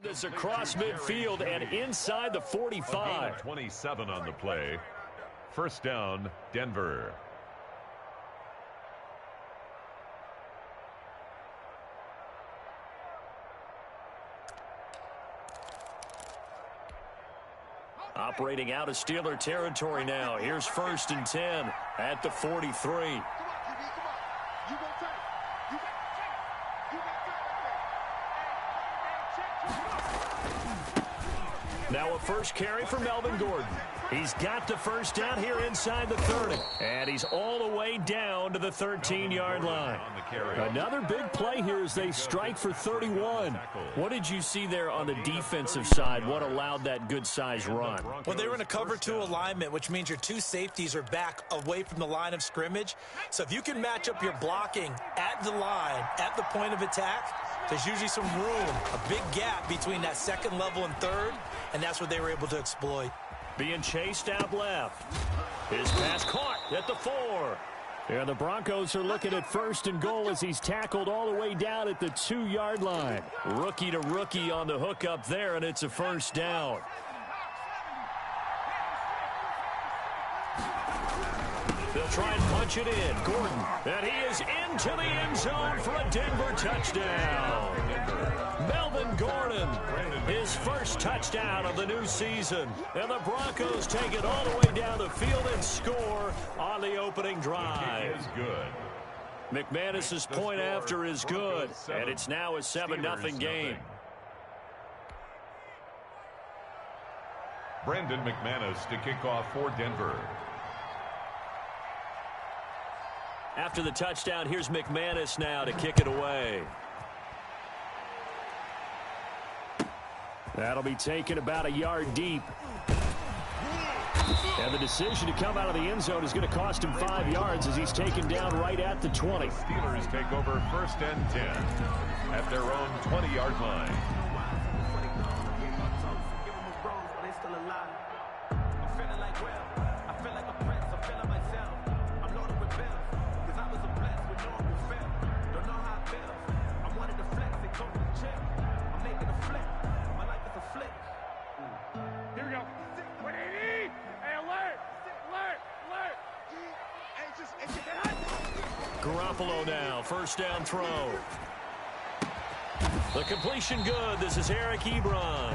This across midfield and inside the 45. 27 on the play. First down, Denver. Operating out of Steeler territory now. Here's 1st and 10 at the 43. Now a first carry for Melvin Gordon. He's got the first down here inside the 30. And he's all the way down to the 13-yard line. Another big play here as they strike for 31. What did you see there on the defensive side? What allowed that good-sized run? Well, they were in a cover 2 alignment, which means your 2 safeties are back away from the line of scrimmage. So if you can match up your blocking at the line, at the point of attack, there's usually some room, a big gap between that second level and third, and that's what they were able to exploit. Being chased out left. His pass caught at the 4. And the Broncos are looking at 1st and goal as he's tackled all the way down at the 2-yard line. Rookie to rookie on the hook up there, and it's a first down. They'll try and punch it in. Gordon, and he is into the end zone for a Denver touchdown. Melvin Gordon, his first touchdown of the new season. And the Broncos take it all the way down the field and score on the opening drive. Good. McManus's point after is good, and it's now a 7-0 game. Brandon McManus to kick off for Denver. After the touchdown, here's McManus now to kick it away. That'll be taken about a yard deep. And the decision to come out of the end zone is going to cost him 5 yards as he's taken down right at the 20. Steelers take over 1st and 10 at their own 20-yard line. Garoppolo now, first down throw. The completion good. This is Eric Ebron.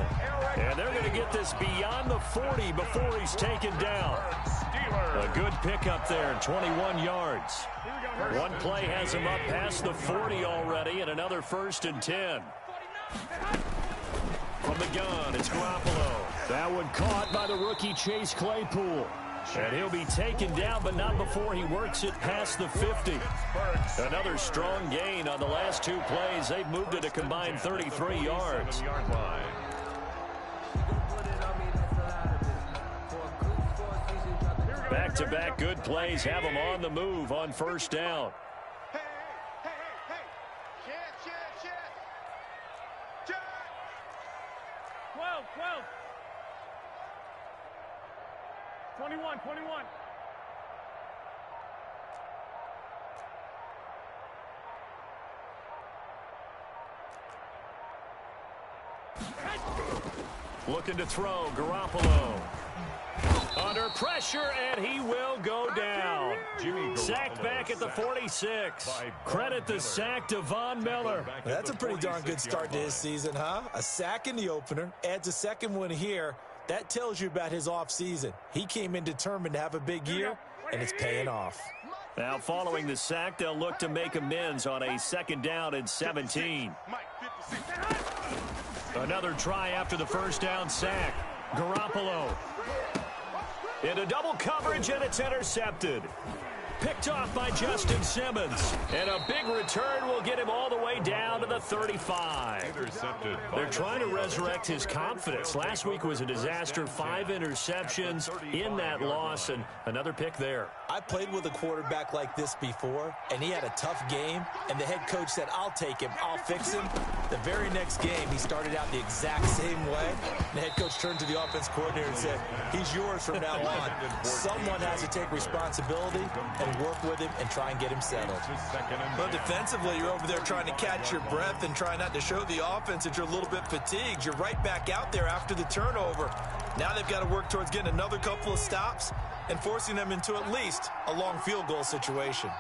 And they're going to get this beyond the 40 before he's taken down. A good pickup there, 21 yards. One play has him up past the 40 already, and another 1st and 10. From the gun, it's Garoppolo. That one caught by the rookie Chase Claypool. And he'll be taken down, but not before he works it past the 50. Another strong gain on the last 2 plays. They've moved it a combined 33 yards. Back-to-back good plays have them on the move on first down. 21. Looking to throw, Garoppolo. Under pressure, and he will go down. Sacked back at the 46. Credit the sack to Von Miller. That's a pretty darn good start to his season, huh? A sack in the opener, adds a second one here. That tells you about his offseason. He came in determined to have a big year, and it's paying off. Now, following the sack, they'll look to make amends on a 2nd down and 17. Another try after the first down sack. Garoppolo. Into double coverage, and it's intercepted. Picked off by Justin Simmons. And a big return will get him all the way down to the 35. Intercepted. They're trying to resurrect his confidence. Last week was a disaster. 5 interceptions in that loss, and another pick there. I played with a quarterback like this before, and he had a tough game, and the head coach said, I'll take him, I'll fix him. The very next game, he started out the exact same way. The head coach turned to the offense coordinator and said, he's yours from now on. Someone has to take responsibility, and can work with him and try and get him settled. But defensively, you're over there trying to catch your breath and try not to show the offense that you're a little bit fatigued. You're right back out there after the turnover. Now they've got to work towards getting another couple of stops and forcing them into at least a long field goal situation.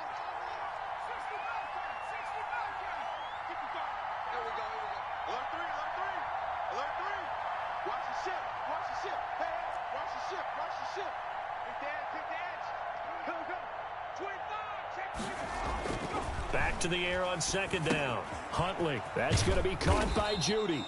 Back to the air on second down. Huntley. That's going to be caught by Judy.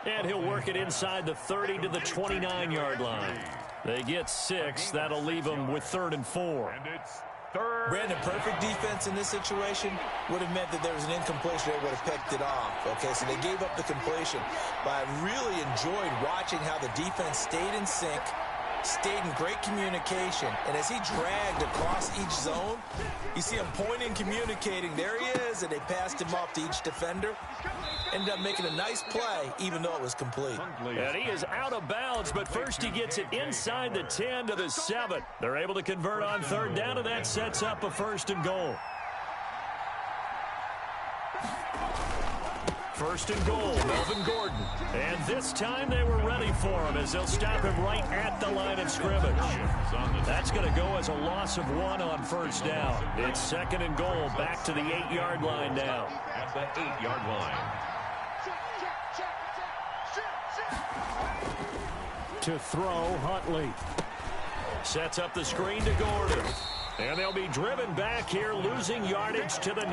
And he'll work it inside the 30 to the 29-yard line. They get 6. That'll leave them with 3rd and 4. And it's third. Brandon, perfect defense in this situation would have meant that there was an incompletion. They would have picked it off. Okay, so they gave up the completion. But I really enjoyed watching how the defense stayed in sync, stayed in great communication, and as he dragged across each zone, you see him pointing, communicating. There he is, and they passed him off to each defender. Ended up making a nice play, even though it was complete. And he is out of bounds, but first he gets it inside the 10 to the 7. They're able to convert on 3rd down, and that sets up a 1st and goal. 1st and goal, Melvin Gordon. And this time they were ready for him as they'll stop him right at the line of scrimmage. That's going to go as a loss of 1 on 1st down. It's 2nd and goal, back to the 8-yard line now. At the 8-yard line. To throw, Huntley. Sets up the screen to Gordon. And they'll be driven back here, losing yardage to the 9.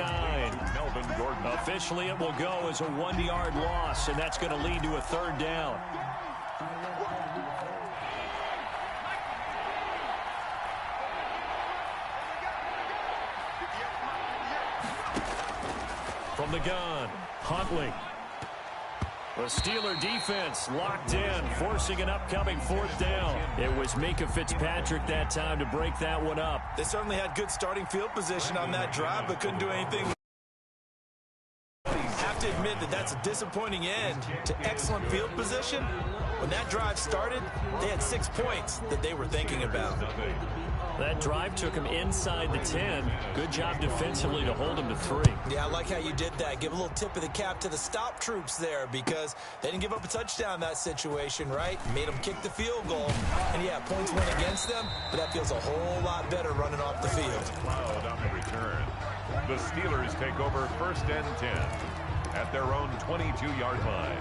Melvin Gordon. Officially, it will go as a 1-yard loss, and that's going to lead to a 3rd down. From the gun, Huntley. The Steeler defense locked in, forcing an upcoming 4th down. It was Minkah Fitzpatrick that time to break that one up. They certainly had good starting field position on that drive, but couldn't do anything. Have to admit that that's a disappointing end to excellent field position. When that drive started, they had 6 points that they were thinking about. That drive took him inside the 10. Good job defensively to hold him to 3. Yeah, I like how you did that. Give a little tip of the cap to the stop troops there because they didn't give up a touchdown in that situation, right? Made them kick the field goal. And, yeah, points went against them, but that feels a whole lot better running off the field. Cloud on the return. The Steelers take over 1st and 10 at their own 22-yard line.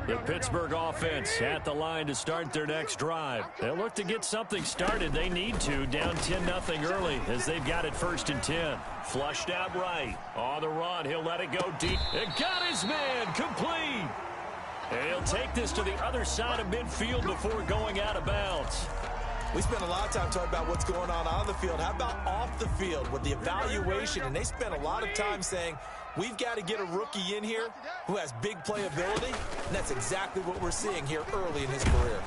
The Pittsburgh offense at the line to start their next drive. They'll look to get something started. They need to, down 10-0 early as they've got it 1st and 10. Flushed out right. On the run, he'll let it go deep. It got his man complete. And he'll take this to the other side of midfield before going out of bounds. We spent a lot of time talking about what's going on the field. How about off the field with the evaluation? And they spent a lot of time saying, we've got to get a rookie in here who has big playability, and that's exactly what we're seeing here early in his career.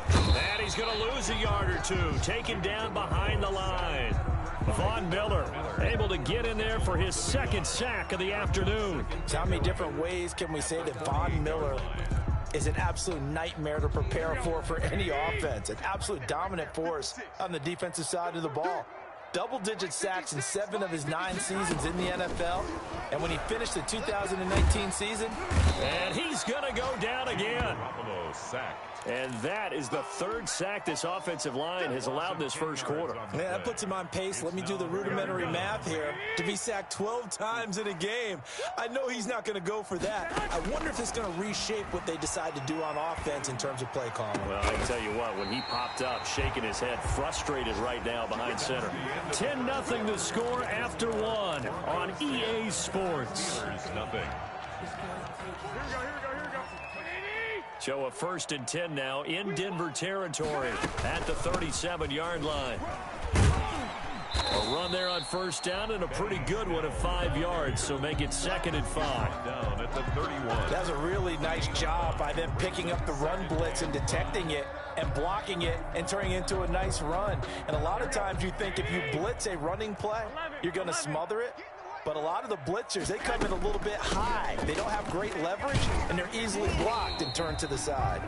And he's going to lose a yard or 2, taken down behind the line. Von Miller able to get in there for his 2nd sack of the afternoon. So how many different ways can we say that Von Miller is an absolute nightmare to prepare for any offense? An absolute dominant force on the defensive side of the ball. Double-digit sacks in 7 of his 9 seasons in the NFL. And when he finished the 2019 season. And he's going to go down again. Sacked. And that is the 3rd sack this offensive line has allowed this 1st quarter. Yeah, that puts him on pace. Let me do the rudimentary math here. To be sacked 12 times in a game. I know he's not going to go for that. I wonder if it's going to reshape what they decide to do on offense in terms of play calling. Well, I can tell you what, when he popped up, shaking his head, frustrated right now behind center. 10-0 the score after 1 on EA Sports. Nothing. So a 1st and 10 now in Denver territory at the 37-yard line. A run there on 1st down and a pretty good one of 5 yards, so make it 2nd and 5. Down at the 31. That was a really nice job by them picking up the run blitz and detecting it and blocking it and turning it into a nice run. And a lot of times you think if you blitz a running play, you're going to smother it. But a lot of the blitzers, they come in a little bit high. They don't have great leverage, and they're easily blocked and turned to the side.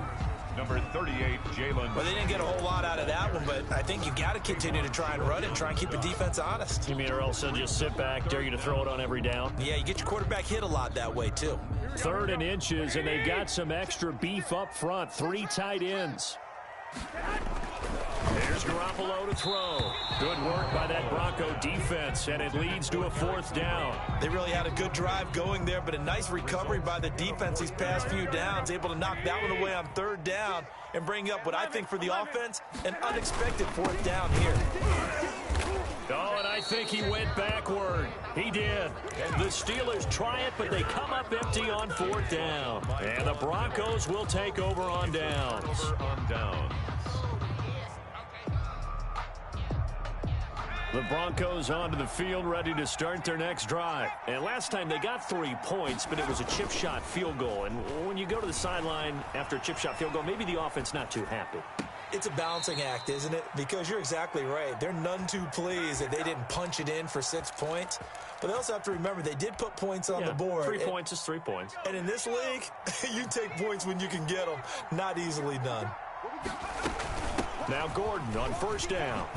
number 38, Jalen. Well, they didn't get a whole lot out of that one, but I think you got to continue to try and run it and try and keep the defense honest. You mean or else they'll just sit back, dare you to throw it on every down? Yeah, you get your quarterback hit a lot that way, too. 3rd and inches, and they've got some extra beef up front. 3 tight ends. There's Garoppolo to throw. Good work by that Bronco defense, and it leads to a 4th down. They really had a good drive going there, but a nice recovery by the defense these past few downs, able to knock that one away on 3rd down and bring up what I think for the offense, an unexpected 4th down here. Oh, and I think he went backward. He did. The Steelers try it, but they come up empty on 4th down. And the Broncos will take over on downs. The Broncos onto the field, ready to start their next drive. And last time they got 3 points, but it was a chip shot field goal. And when you go to the sideline after a chip shot field goal, maybe the offense not too happy. It's a balancing act, isn't it? Because you're exactly right. They're none too pleased that they didn't punch it in for 6 points. But they also have to remember they did put points on the board. 3 points is 3 points. And in this league, you take points when you can get them. Not easily done. Now Gordon on 1st down.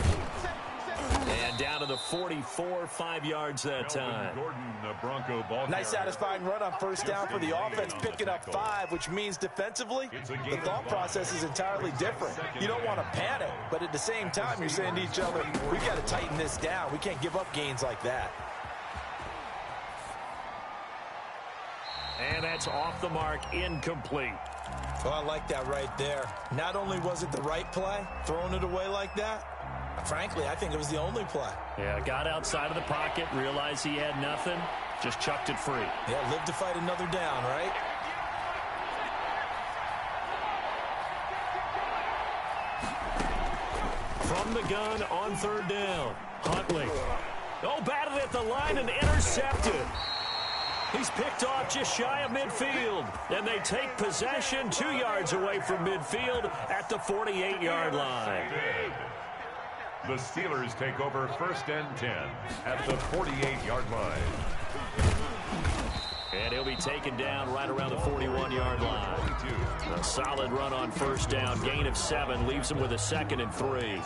And down to the 44, 5 yards that time. Gordon, the Bronco ball nice satisfying run on 1st down for the offense, picking up 5, which means defensively, the thought process is entirely different. You don't want to panic, but at the same time, you're saying to each other, we've got to tighten this down. We can't give up gains like that. And that's off the mark, incomplete. Oh, I like that right there. Not only was it the right play, throwing it away like that, frankly, I think it was the only play. Yeah, got outside of the pocket, realized he had nothing, just chucked it free. Yeah, live to fight another down, right? From the gun on 3rd down, Huntley. Oh, batted at the line and intercepted. He's picked off just shy of midfield, and they take possession 2 yards away from midfield at the 48-yard line. The Steelers take over 1st and 10 at the 48-yard line. And he'll be taken down right around the 41-yard line. A solid run on 1st down. Gain of 7 leaves him with a 2nd and 3.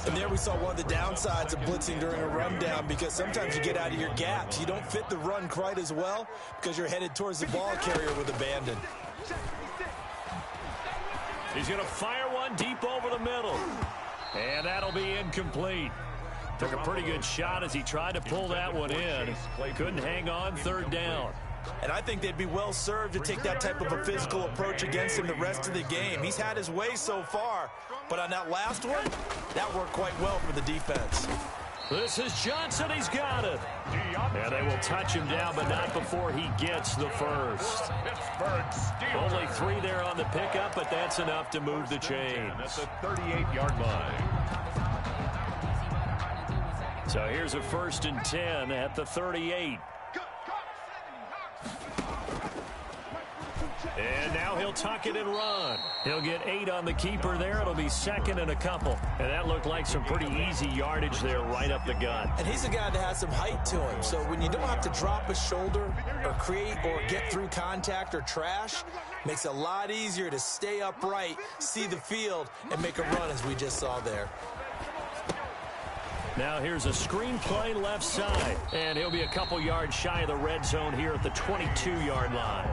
And there we saw one of the downsides of blitzing during a rundown, because sometimes you get out of your gaps. You don't fit the run quite as well because you're headed towards the ball carrier with abandon. He's going to fire one deep over the middle. And that'll be incomplete. Took a pretty good shot as he tried to pull that one in. Couldn't hang on 3rd down. And I think they'd be well served to take that type of a physical approach against him the rest of the game. He's had his way so far, but on that last one, that worked quite well for the defense. This is Johnson. He's got it. And they will touch him down, but not before he gets the first. Only 3 there on the pickup, but that's enough to move the chains. That's a 38-yard line. So here's a 1st and 10 at the 38. And now he'll tuck it and run. He'll get 8 on the keeper there. It'll be 2nd and a couple. And that looked like some pretty easy yardage there right up the gut. And he's a guy that has some height to him. So when you don't have to drop a shoulder or create or get through contact or trash, makes it a lot easier to stay upright, see the field, and make a run as we just saw there. Now here's a screen play left side. And he'll be a couple yards shy of the red zone here at the 22-yard line.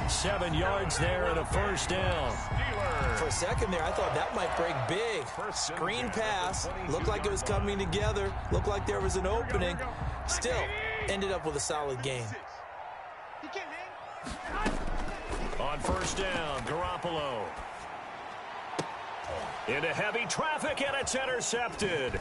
7 yards there and a 1st down. For a second there, I thought that might break big. Screen pass. Looked like it was coming together. Looked like there was an opening. Still, ended up with a solid gain. On 1st down, Garoppolo. Into heavy traffic, and it's intercepted.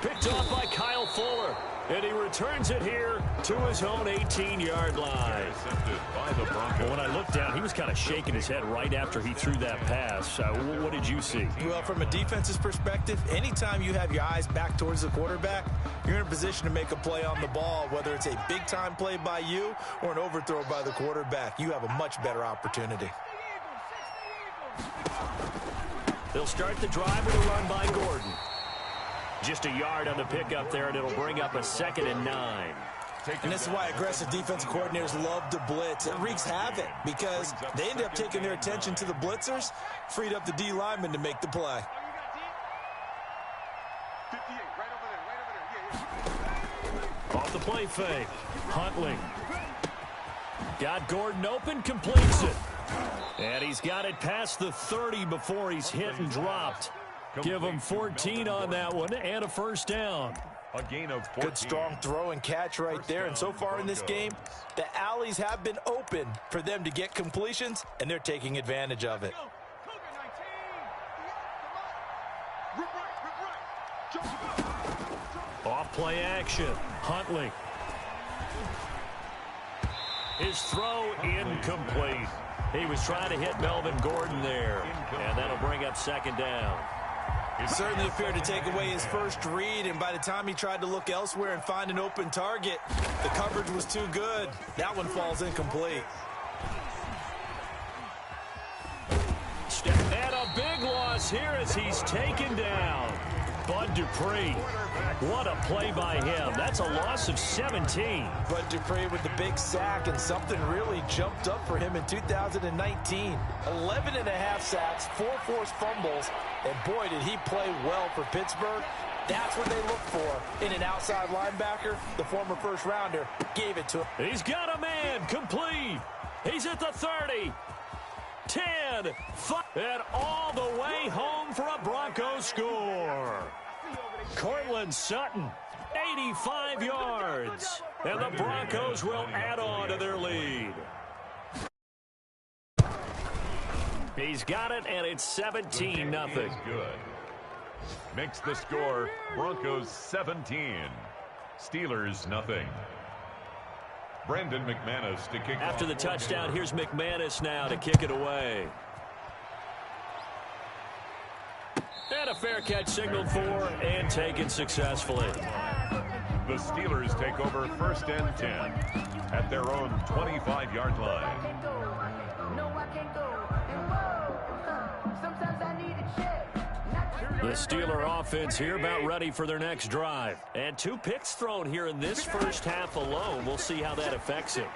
Picked off by Kyle Fuller. And he returns it here to his own 18-yard line. Well, when I looked down, he was kind of shaking his head right after he threw that pass. What did you see? Well, from a defense's perspective, anytime you have your eyes back towards the quarterback, you're in a position to make a play on the ball, whether it's a big-time play by you or an overthrow by the quarterback. You have a much better opportunity. They'll start the drive with a run by Gordon. Just a yard on the pickup there, and it'll bring up a 2nd and 9. And this is why aggressive defensive coordinators love to blitz. It wreaks havoc because they end up taking their attention to the blitzers, freed up the D lineman to make the play. Off the play fake. Huntley. Got Gordon open, completes it. And he's got it past the 30 before he's hit and dropped. Give him 14 on that one and a first down. A gain of 14. Good strong throw and catch right there. And so far in this game, the alleys have been open for them to get completions, and they're taking advantage of it. Off play action. Huntley. His throw incomplete. He was trying to hit Melvin Gordon there, and that'll bring up second down. He certainly appeared to take away his first read, and by the time he tried to look elsewhere and find an open target, the coverage was too good. That one falls incomplete. And a big loss here as he's taken down. Bud Dupree. What a play by him. That's a loss of 17. Bud Dupree with the big sack, and something really jumped up for him in 2019. 11.5 sacks, 4 forced fumbles, and boy, did he play well for Pittsburgh. That's what they look for in an outside linebacker. The former first-rounder gave it to him. He's got a man, complete. He's at the 30. 10, 5, and all the way home for a Broncos score. Cortland Sutton, 85 yards. And the Broncos will add on to their lead. He's got it, and it's 17-0. Good. Makes the score Broncos 17, Steelers nothing. Brandon McManus to kick After the touchdown, here's McManus now to kick it away. And a fair catch signaled for and taken successfully. The Steelers take over first and 10 at their own 25-yard line. The Steeler offense here about ready for their next drive. And 2 picks thrown here in this first half alone. We'll see how that affects him.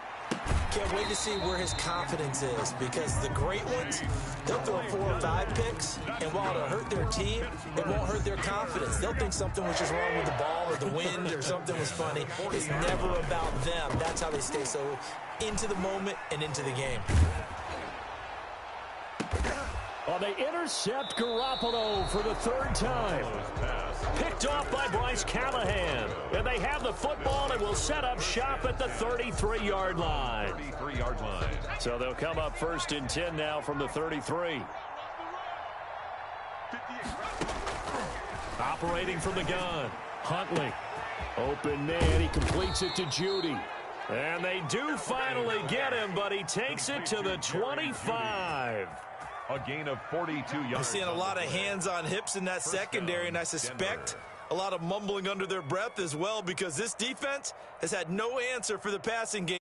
Can't wait to see where his confidence is, because the great ones, they'll throw 4 or 5 picks, and while it'll hurt their team, it won't hurt their confidence. They'll think something was just wrong with the ball or the wind or something was funny. It's never about them. That's how they stay so into the moment and into the game. Well, they intercept Garoppolo for the 3rd time. Picked off by Bryce Callahan. And they have the football and will set up shop at the 33-yard line. 33-yard line. So they'll come up first and 10 now from the 33. Operating from the gun. Huntley. Open man. He completes it to Judy. And they do finally get him, but he takes it to the 25. A gain of 42 yards. I'm seeing a lot of hands on hips in that secondary, and I suspect a lot of mumbling under their breath as well, because this defense has had no answer for the passing game.